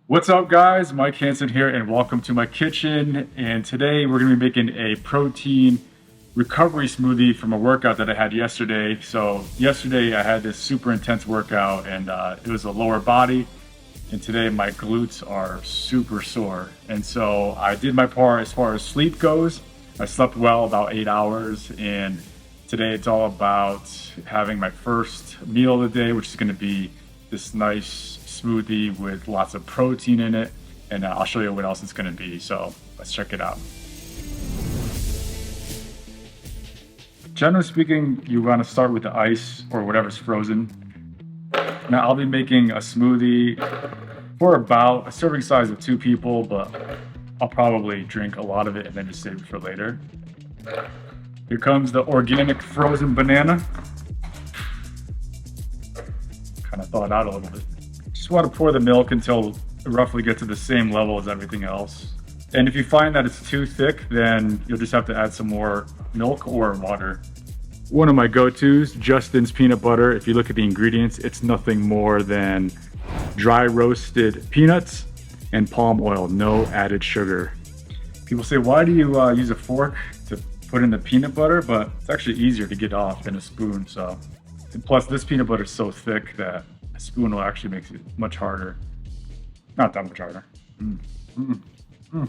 What's up, guys? Mike Hansen here, and welcome to my kitchen. And today we're going to be making a protein recovery smoothie from a workout that I had yesterday. So yesterday I had this super intense workout, and it was a lower body. And today my glutes are super sore. And so I did my part as far as sleep goes. I slept well, about 8 hours. And today it's all about having my first meal of the day, which is going to be this nice smoothie with lots of protein in it, and I'll show you what else it's going to be. So let's check it out. Generally speaking, you want to start with the ice or whatever's frozen. Now I'll be making a smoothie for about a serving size of 2 people, but I'll probably drink a lot of it and then just save it for later. Here comes the organic frozen banana. Kind of thaw it out a little bit. Just want to pour the milk until it roughly gets to the same level as everything else. And if you find that it's too thick, then you'll just have to add some more milk or water. One of my go-tos, Justin's peanut butter. If you look at the ingredients, it's nothing more than dry roasted peanuts and palm oil, no added sugar. People say, why do you use a fork to put in the peanut butter? But it's actually easier to get off than a spoon. So, and plus this peanut butter is so thick that a spoon will actually make it much harder. Not that much harder. I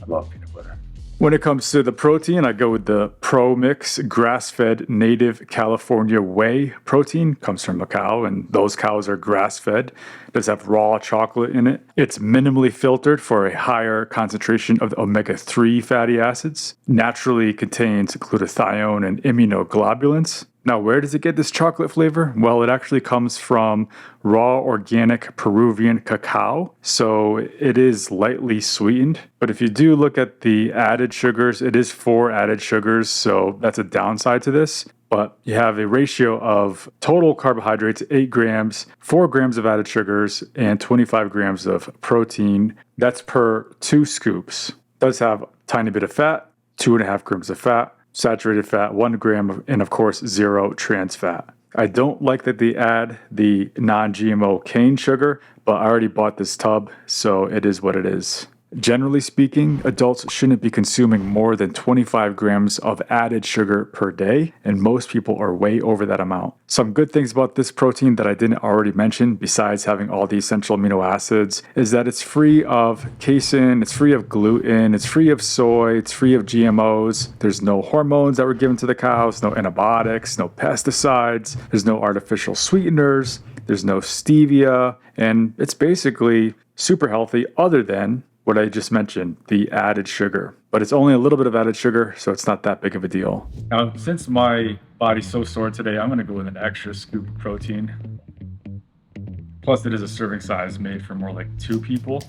love peanut butter. When it comes to the protein, I go with the Pro Mix grass-fed native California whey protein. Comes from a cow, and those cows are grass-fed. It does have raw chocolate in it. It's minimally filtered for a higher concentration of the omega-3 fatty acids. Naturally contains glutathione and immunoglobulins. Now, where does it get this chocolate flavor? Well, it actually comes from raw organic Peruvian cacao, so it is lightly sweetened. But if you do look at the added sugars, it is 4 added sugars, so that's a downside to this. But you have a ratio of total carbohydrates, 8 grams, 4 grams of added sugars, and 25 grams of protein. That's per 2 scoops. It does have a tiny bit of fat, 2.5 grams of fat. Saturated fat, 1 gram, and of course, 0 trans fat. I don't like that they add the non-GMO cane sugar, but I already bought this tub, so it is what it is. Generally speaking, adults shouldn't be consuming more than 25 grams of added sugar per day, and most people are way over that amount. Some good things about this protein that I didn't already mention, besides having all the essential amino acids, is that it's free of casein, it's free of gluten, it's free of soy, it's free of GMOs. There's no hormones that were given to the cows, no antibiotics, no pesticides, there's no artificial sweeteners, there's no stevia, and it's basically super healthy other than what I just mentioned, the added sugar. But it's only a little bit of added sugar, so it's not that big of a deal. Now, since my body's so sore today, I'm gonna go with an extra scoop of protein. Plus, it is a serving size made for more like 2 people.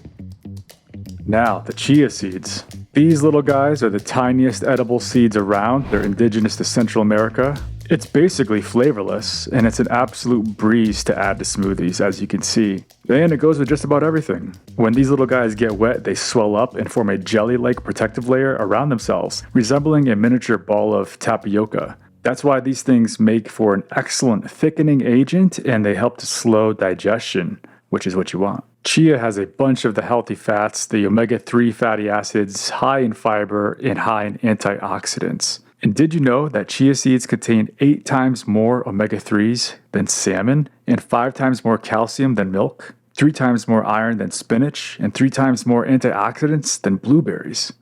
Now, the chia seeds. These little guys are the tiniest edible seeds around. They're indigenous to Central America. It's basically flavorless, and it's an absolute breeze to add to smoothies, as you can see. And it goes with just about everything. When these little guys get wet, they swell up and form a jelly-like protective layer around themselves, resembling a miniature ball of tapioca. That's why these things make for an excellent thickening agent, and they help to slow digestion, which is what you want. Chia has a bunch of the healthy fats, the omega-3 fatty acids, high in fiber, and high in antioxidants. And did you know that chia seeds contain 8 times more omega-3s than salmon, and 5 times more calcium than milk, 3 times more iron than spinach, and 3 times more antioxidants than blueberries?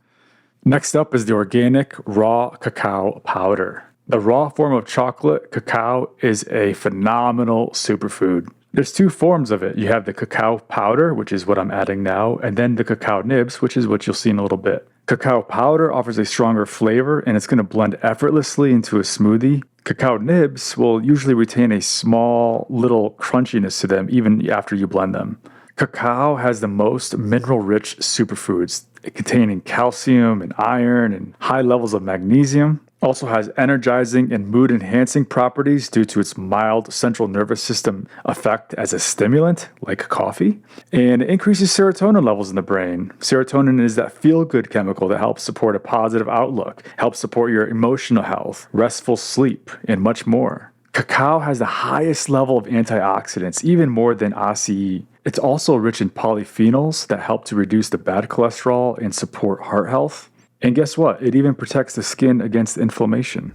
Next up is the organic raw cacao powder. The raw form of chocolate cacao is a phenomenal superfood. There's 2 forms of it. You have the cacao powder, which is what I'm adding now, and then the cacao nibs, which is what you'll see in a little bit. Cacao powder offers a stronger flavor, and it's going to blend effortlessly into a smoothie. Cacao nibs will usually retain a small little crunchiness to them even after you blend them. Cacao has the most mineral-rich superfoods, containing calcium and iron and high levels of magnesium. Also has energizing and mood-enhancing properties due to its mild central nervous system effect as a stimulant, like coffee. And it increases serotonin levels in the brain. Serotonin is that feel-good chemical that helps support a positive outlook, helps support your emotional health, restful sleep, and much more. Cacao has the highest level of antioxidants, even more than acai. It's also rich in polyphenols that help to reduce the bad cholesterol and support heart health. And guess what? It even protects the skin against inflammation.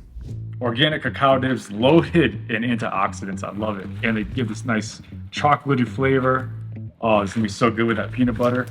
Organic cacao nibs loaded in antioxidants. I love it. And they give this nice chocolatey flavor. Oh, it's gonna be so good with that peanut butter.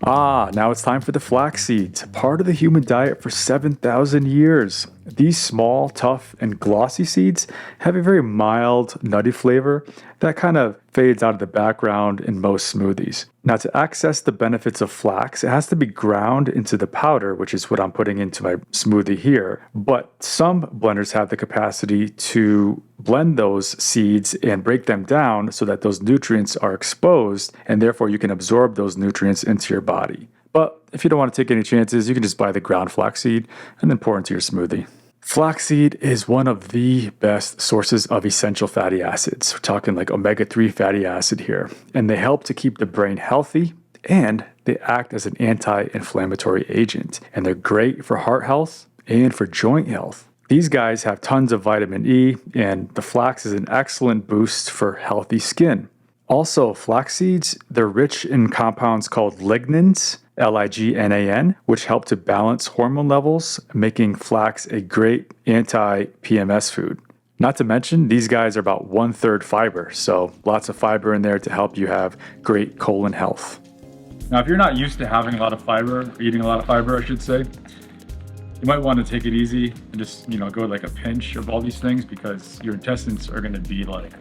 Now it's time for the flax seeds, part of the human diet for 7,000 years. These small, tough, and glossy seeds have a very mild, nutty flavor that kind of fades out of the background in most smoothies. Now, to access the benefits of flax, it has to be ground into the powder, which is what I'm putting into my smoothie here. But some blenders have the capacity to blend those seeds and break them down so that those nutrients are exposed, and therefore you can absorb those nutrients into your body. But if you don't want to take any chances, you can just buy the ground flaxseed and then pour into your smoothie. Flaxseed is one of the best sources of essential fatty acids. We're talking like omega-3 fatty acid here. And they help to keep the brain healthy, and they act as an anti-inflammatory agent. And they're great for heart health and for joint health. These guys have tons of vitamin E, and the flax is an excellent boost for healthy skin. Also, flax seeds, they're rich in compounds called lignans, Lignan, which help to balance hormone levels, making flax a great anti-PMS food. Not to mention, these guys are about 1/3 fiber, so lots of fiber in there to help you have great colon health. Now, if you're not used to having a lot of fiber, eating a lot of fiber, I should say, you might want to take it easy and just, go like a pinch of all these things, because your intestines are going to be like...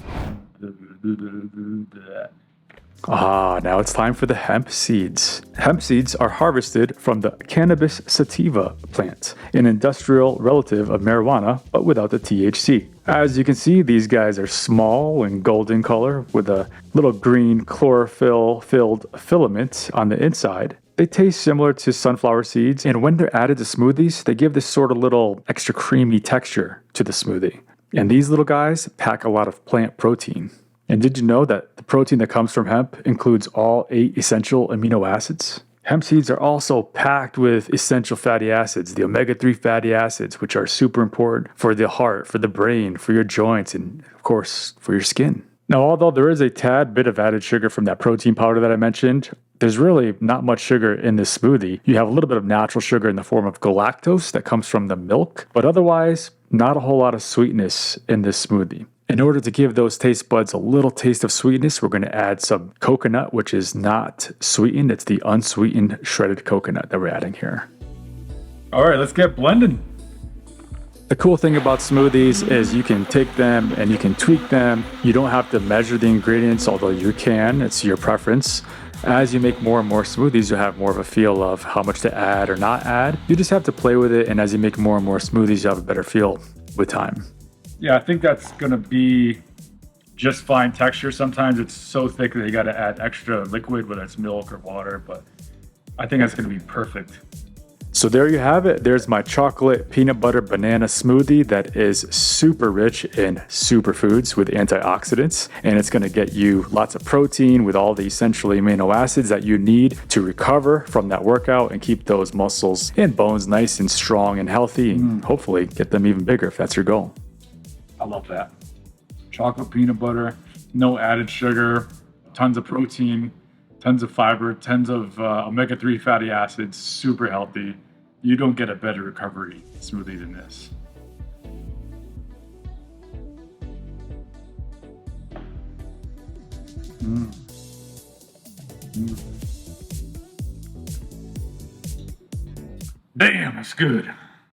Now it's time for the hemp seeds. Hemp seeds are harvested from the cannabis sativa plant, an industrial relative of marijuana, but without the THC. As you can see, these guys are small and golden color with a little green chlorophyll-filled filament on the inside. They taste similar to sunflower seeds, and when they're added to smoothies, they give this sort of little extra creamy texture to the smoothie. And these little guys pack a lot of plant protein. And did you know that the protein that comes from hemp includes all 8 essential amino acids? Hemp seeds are also packed with essential fatty acids, the omega-3 fatty acids, which are super important for the heart, for the brain, for your joints, and of course, for your skin. Now, although there is a tad bit of added sugar from that protein powder that I mentioned, there's really not much sugar in this smoothie. You have a little bit of natural sugar in the form of galactose that comes from the milk, but otherwise, not a whole lot of sweetness in this smoothie. In order to give those taste buds a little taste of sweetness, we're going to add some coconut, which is not sweetened. It's the unsweetened shredded coconut that we're adding here. All right, let's get blending. The cool thing about smoothies is you can take them and you can tweak them. You don't have to measure the ingredients, although you can. It's your preference. As you make more and more smoothies, you'll have more of a feel of how much to add or not add. You just have to play with it, and as you make more and more smoothies, you have a better feel with time. Yeah, I think that's going to be just fine texture. Sometimes it's so thick that you got to add extra liquid, whether it's milk or water, but I think that's going to be perfect. So there you have it. There's my chocolate peanut butter banana smoothie that is super rich in superfoods with antioxidants, and it's going to get you lots of protein with all the essential amino acids that you need to recover from that workout and keep those muscles and bones nice and strong and healthy, and hopefully get them even bigger if that's your goal. I love that. Chocolate peanut butter, no added sugar, tons of protein, tons of fiber, tons of omega-3 fatty acids, super healthy. You don't get a better recovery smoothie than this. Damn, that's good.